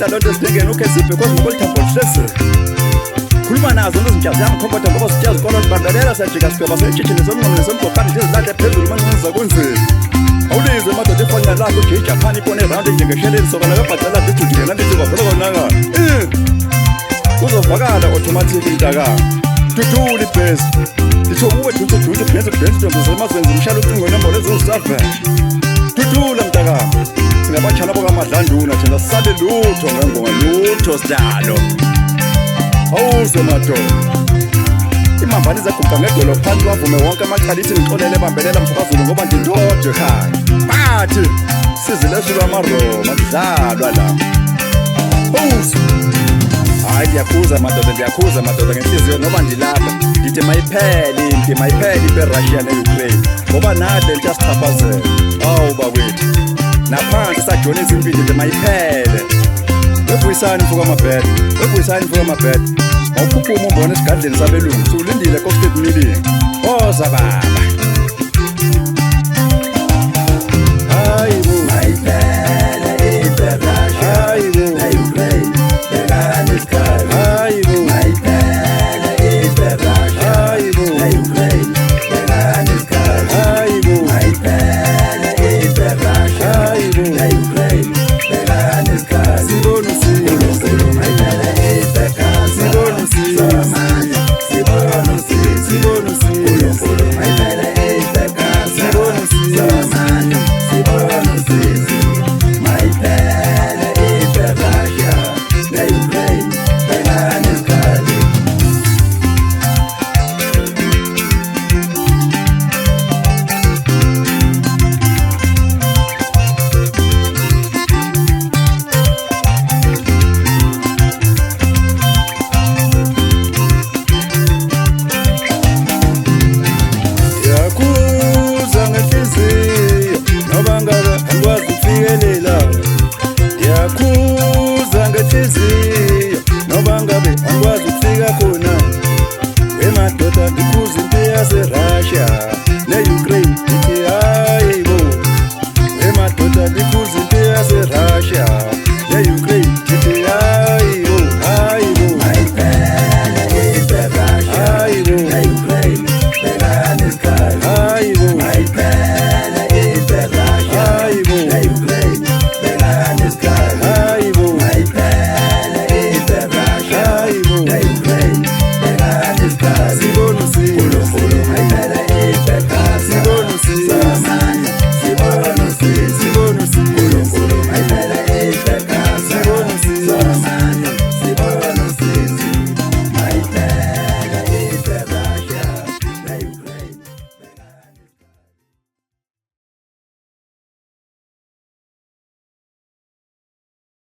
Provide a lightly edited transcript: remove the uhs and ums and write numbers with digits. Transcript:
lonto esidingeni ukhesiphi because ngoba lithambo lihlezi khuluma nazo nezintsha ziyamkhombatha ngoba sityaza ikolo libandalela siyajika sigweba seyitshitshini somnqomo nesomgokani nje zilahle phezulu mancinza kunzima awulizwe madoda ifonela lakho nje iJapan ipone round njengesheleni sokona kabhacela dijudile nandithi kwavela konaka kuzovakala automatic intaka tuthuli base nditho kuwe dudu base zemazwenzi umshalo ucingo inombolo eziwu-7 tuthula mntaka singabatshana bokamadlanduna thina sisale lutho ngengonga lutho sidalo awuze madoda imambani zaguqa ngedolo phansi wavume wonke amaqhalithi ngixolele bambelela mfukazulu ngoba ndindodo ekhaya bathi sizilesulwa amaroma kudlalwa la awuze hayi ndiyakhuza madoda ngenhliziyo noba ndilapha ndithi mayiphele ibe-Russia ne-Ukraine ngoba nade ntiyasichaphazela awu bakwethu naphansi sajona izimpilo nje mayiphele webuyisani mfuka amabhede mawuphuphuma umbona esigadleni sabelungu siwulindile ko-state meeting oza baba